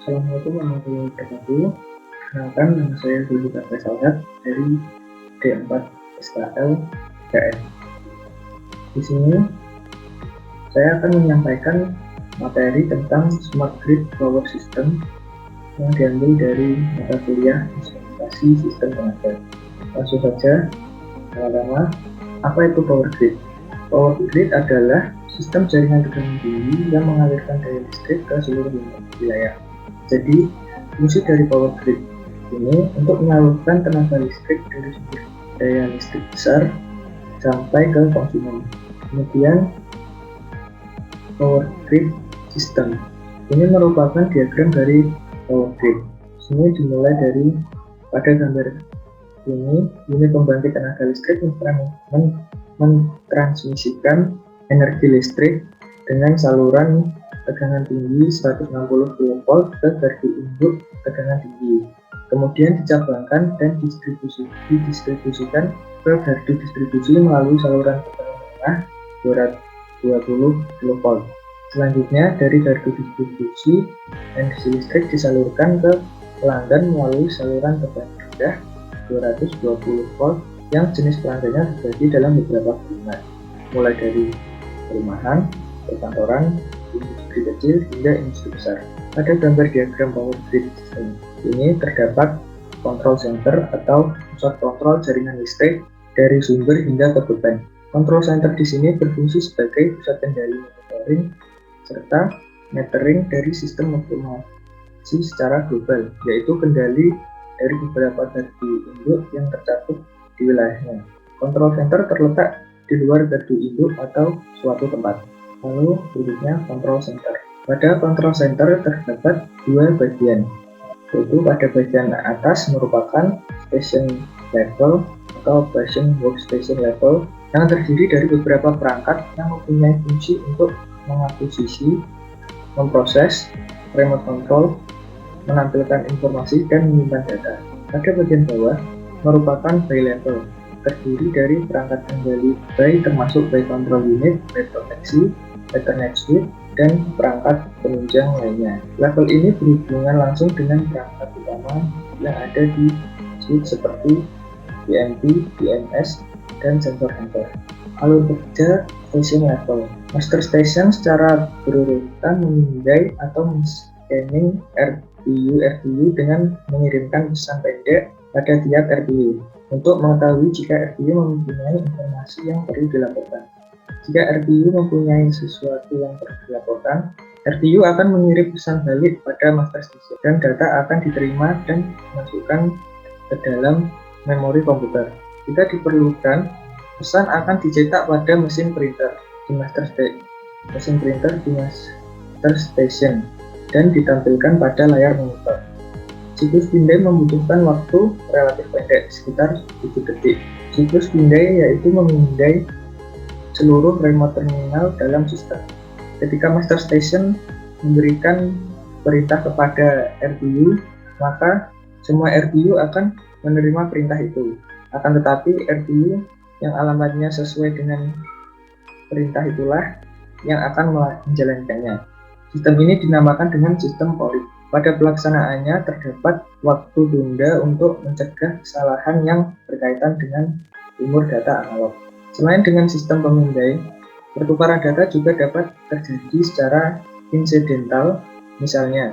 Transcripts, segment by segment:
Assalamualaikum warahmatullahi wabarakatuh. Perkenalkan, nama saya Dwi Faisal dari D4 SKL PN. Di sini saya akan menyampaikan materi tentang Smart Grid Power System yang diambil dari mata kuliah Instrumentasi Sistem Tenaga. Langsung saja, pertama, apa itu Power Grid? Power Grid adalah sistem jaringan tegangan tinggi yang mengalirkan daya listrik ke seluruh wilayah. Jadi, fungsi dari power grid ini untuk menyalurkan tenaga listrik dari sumber daya listrik besar sampai ke konsumen. Kemudian, power grid system ini merupakan diagram dari power grid. Sini dimulai dari pada gambar ini, unit pembangkit tenaga listrik mentransmisikan energi listrik dengan saluran tegangan tinggi 160 kV ke gardu induk tegangan tinggi. Kemudian dicabangkan dan didistribusikan ke gardu distribusi melalui saluran tegangan rendah 220 kV. Selanjutnya dari gardu distribusi, energi listrik disalurkan ke pelanggan melalui saluran tegangan rendah 220 volt yang jenis pelanggannya terbagi dalam beberapa golongan, mulai dari perumahan, perkantoran, industri kecil hingga industri besar. Pada gambar diagram power grid system ini terdapat control center atau pusat kontrol jaringan listrik dari sumber hingga ke beban. Control center di sini berfungsi sebagai pusat kendali monitoring serta metering dari sistem otomasi secara global, yaitu kendali dari beberapa gardu induk yang tercakup di wilayahnya. Control center terletak di luar gardu induk atau suatu tempat. Lalu berikutnya control center. Pada control center terdapat dua bagian, yaitu pada bagian atas merupakan station level atau operation workstation level yang terdiri dari beberapa perangkat yang mempunyai fungsi untuk mengakuisisi, memproses, remote control, menampilkan informasi dan menyimpan data. Pada bagian bawah merupakan by level, terdiri dari perangkat kendali by termasuk by control unit, by proteksi, Ethernet switch, dan perangkat penunjang lainnya. Level ini berhubungan langsung dengan perangkat utama yang ada di switch seperti PNP, PNS, dan sensor-sensor. Alur kerja station level. Master station secara berurutan memindai atau men-scanning RTU dengan mengirimkan pesan pendek pada tiap RTU untuk mengetahui jika RTU mempunyai informasi yang perlu dilaporkan. Jika RTU mempunyai sesuatu yang perlu dilaporkan, RTU akan mengirim pesan balik pada master station dan data akan diterima dan dimasukkan ke dalam memori komputer. Jika diperlukan, pesan akan dicetak pada mesin printer di master station dan ditampilkan pada layar monitor. Siklus pindai membutuhkan waktu relatif pendek, sekitar 7 detik. Siklus pindai yaitu memindai seluruh remote terminal dalam sistem. Ketika master station memberikan perintah kepada RTU, maka semua RTU akan menerima perintah itu. Akan tetapi RTU yang alamatnya sesuai dengan perintah itulah yang akan menjalankannya. Sistem ini dinamakan dengan sistem PORIT. Pada pelaksanaannya terdapat waktu tunda untuk mencegah kesalahan yang berkaitan dengan umur data analog. Selain dengan sistem pemindai, pertukaran data juga dapat terjadi secara insidental, misalnya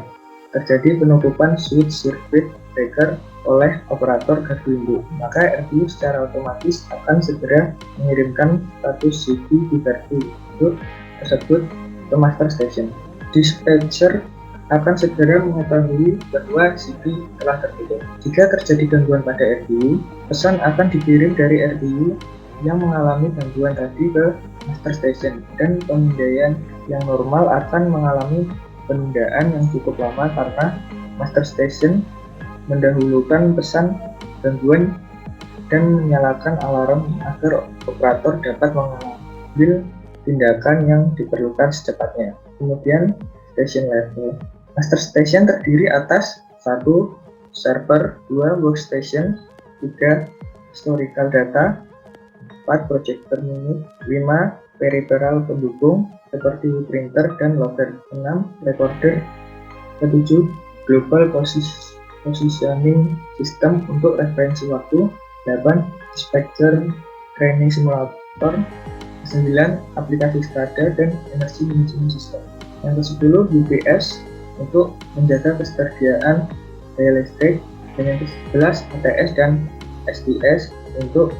terjadi penutupan switch circuit breaker oleh operator gardu induk, maka RTU secara otomatis akan segera mengirimkan status CP di gardu induk tersebut ke master station. Dispatcher akan segera mengetahui bahwa CP telah tertutup. Jika terjadi gangguan pada RTU, pesan akan dikirim dari RTU yang mengalami gangguan tadi ke master station, dan pemindaian yang normal akan mengalami penundaan yang cukup lama karena master station mendahulukan pesan gangguan dan menyalakan alarm agar operator dapat mengambil tindakan yang diperlukan secepatnya. Kemudian station level. Master station terdiri atas 1. Server, 2. Workstation, 3. Historical data, 4. Projector unit, 5. Peripheral pendukung seperti printer dan loader, 6. Recorder, 7. Global Positioning System untuk referensi waktu, 8. Dispatcher Training Simulator, 9. Aplikasi SCADA dan Energy Management System. Yang ke-10 UPS untuk menjaga ketersediaan daya listrik, dan yang ke-11 ATS dan STS untuk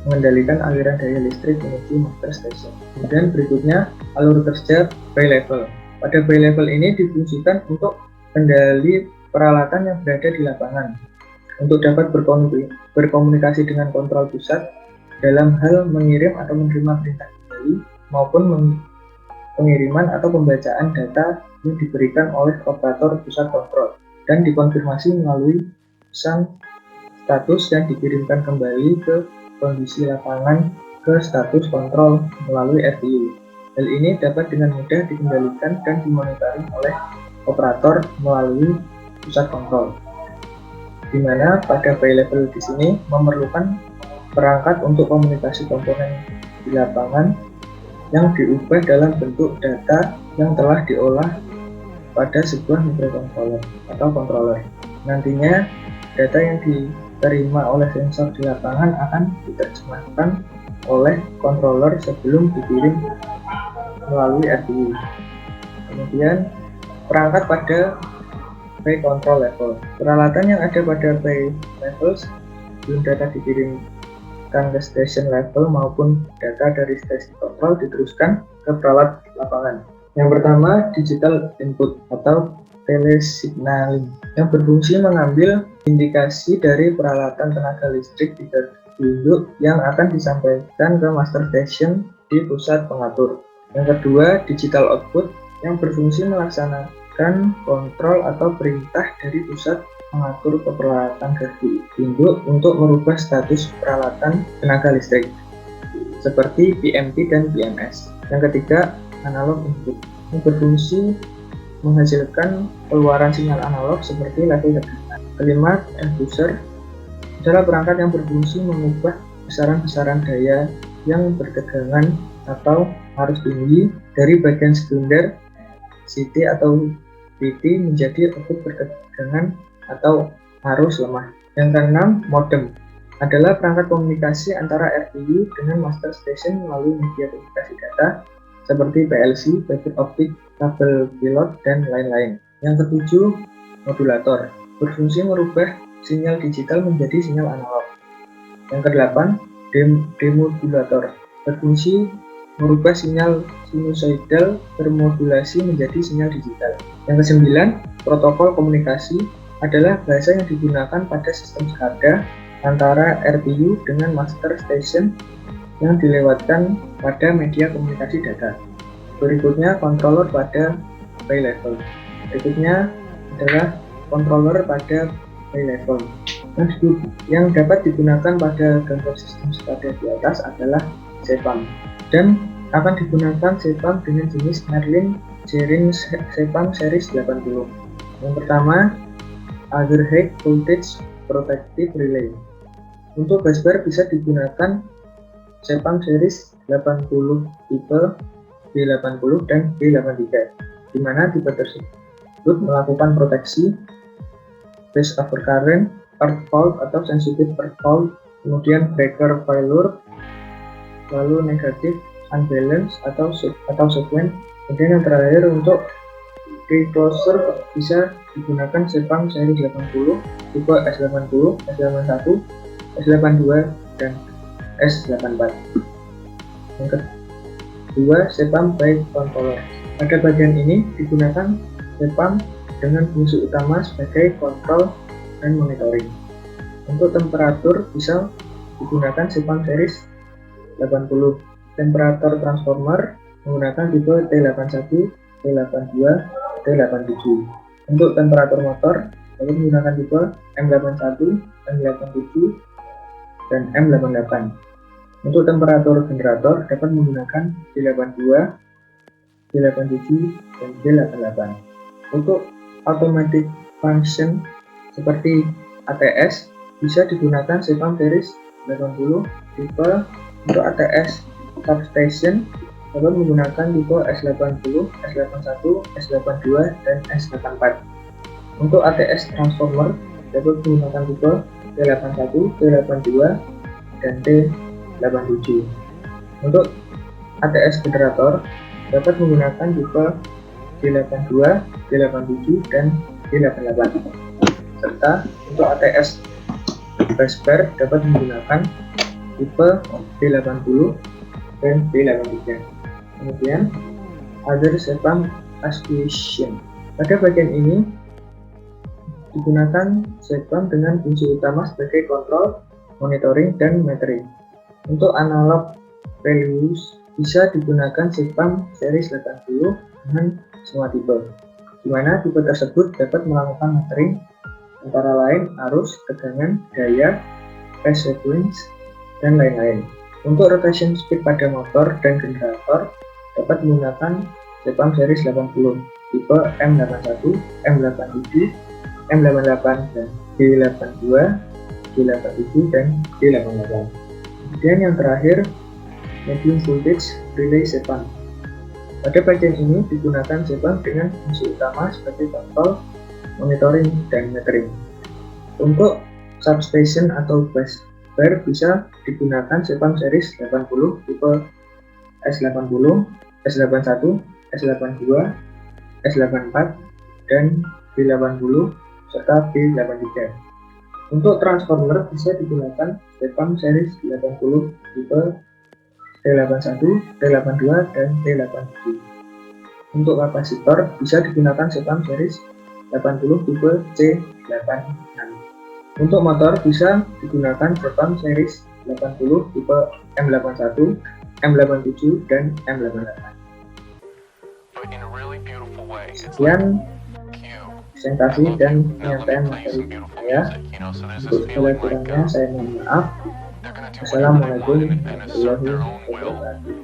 mengendalikan aliran daya listrik menuju master station. Kemudian berikutnya alur kerja bay level. Pada bay level ini difungsikan untuk kendali peralatan yang berada di lapangan untuk dapat berkomunikasi dengan kontrol pusat dalam hal mengirim atau menerima perintah kendali maupun pengiriman atau pembacaan data yang diberikan oleh operator pusat kontrol dan dikonfirmasi melalui pesan status yang dikirimkan kembali ke kondisi lapangan ke status kontrol melalui RTU. Hal ini dapat dengan mudah dikendalikan dan dimonitoring oleh operator melalui pusat kontrol, di mana pada bay level di sini memerlukan perangkat untuk komunikasi komponen di lapangan yang diubah dalam bentuk data yang telah diolah pada sebuah microcontroller atau controller. Nantinya data yang diterima oleh sensor di lapangan akan diterjemahkan oleh controller sebelum dikirim melalui RTU. Kemudian perangkat pada bay control level. Peralatan yang ada pada bay level sebelum data dikirimkan ke station level maupun data dari station control diteruskan ke perawat lapangan. Yang pertama, digital input atau telesignaling yang berfungsi mengambil indikasi dari peralatan tenaga listrik di induk yang akan disampaikan ke master station di pusat pengatur. Yang kedua, digital output yang berfungsi melaksanakan kontrol atau perintah dari pusat mengatur ke peralatan gardu induk untuk merubah status peralatan tenaga listrik seperti PMP dan PMS. Yang ketiga, analog input yang berfungsi menghasilkan keluaran sinyal analog seperti level tekanan. Kelima, enfuser adalah perangkat yang berfungsi mengubah besaran-besaran daya yang bertegangan atau arus tinggi dari bagian sekunder CT atau PT menjadi output bertegangan atau arus lemah. Yang keenam, modem adalah perangkat komunikasi antara RTU dengan master station melalui media komunikasi data seperti PLC, fiber optik, kabel pilot, dan lain-lain. Yang ketujuh, modulator berfungsi merubah sinyal digital menjadi sinyal analog. Yang kedelapan, demodulator berfungsi merubah sinyal sinusoidal termodulasi menjadi sinyal digital. Yang kesembilan, protokol komunikasi adalah bahasa yang digunakan pada sistem SCADA antara RTU dengan master station yang dilewatkan pada media komunikasi data. Berikutnya, controller pada bay level. Berikutnya adalah controller pada bay level. Yang dapat digunakan pada gambar sistem SCADA di atas adalah CPAM dan akan digunakan CPAM dengan jenis Merlin Jaring CPAM series 80. Yang pertama, Other High Voltage Protective Relay. Untuk busbar bisa digunakan CPAM series 80 tipe B80 dan B83, di mana tipe tersebut melakukan proteksi base overcurrent, earth fault atau sensitive earth fault, kemudian breaker failure, lalu negatif unbalance atau sequence. Kemudian yang terakhir untuk recloser bisa digunakan CPAM seri 80 tipe S80, S81, S82 dan S84. Yang kedua, CPAM by controller. Pada bagian ini digunakan CPAM dengan fungsi utama sebagai kontrol dan monitoring. Untuk temperatur bisa digunakan CPAM series 80. Temperatur transformer menggunakan tipe T81, T82, T87. Untuk temperatur motor dapat menggunakan tipe M81, M87, dan M88. Untuk temperatur generator dapat menggunakan D82, D87, dan D88. Untuk automatic function seperti ATS bisa digunakan CPAM series 80 tipe. Untuk ATS substation dapat menggunakan tipe S80, S81, S82, dan S84. Untuk ATS transformer dapat menggunakan tipe T81, T82, dan T87. Untuk ATS generator dapat menggunakan tipe G82, G87, dan G88. Serta untuk ATS busbar dapat menggunakan tipe D80 dan D83. Kemudian other SEPAM actuation. Pada bagian ini digunakan SEPAM dengan fungsi utama sebagai kontrol, monitoring, dan metering. Untuk analog values bisa digunakan SEPAM series 80 dengan semua tipe, di mana tipe tersebut dapat melakukan metering antara lain arus, tegangan, daya, phase sequence, dan lain-lain. Untuk rotation speed pada motor dan generator dapat menggunakan SEPAM series 80 tipe M81, M87, M88, dan D82, D87, dan D88. Kemudian yang terakhir, medium voltage relay SEPAM. Pada bagian ini digunakan SEPAM dengan fungsi utama sebagai kontrol, monitoring, dan metering. Untuk substation atau busbar bisa digunakan SEPAM series 80 tipe S80, S81, S82, S84, dan B80 serta B83. Untuk transformer bisa digunakan SEPAM series 80 tipe T81, T82, dan T87. Untuk kapasitor bisa digunakan SEPAM series 80 tipe C86. Untuk motor bisa digunakan SEPAM series 80 tipe M81, M87, dan M88. Sekian presentasi dan penyampaian materi saya. Untuk segala kurangnya saya mohon maaf. Assalamualaikum warahmatullahi wabarakatuh.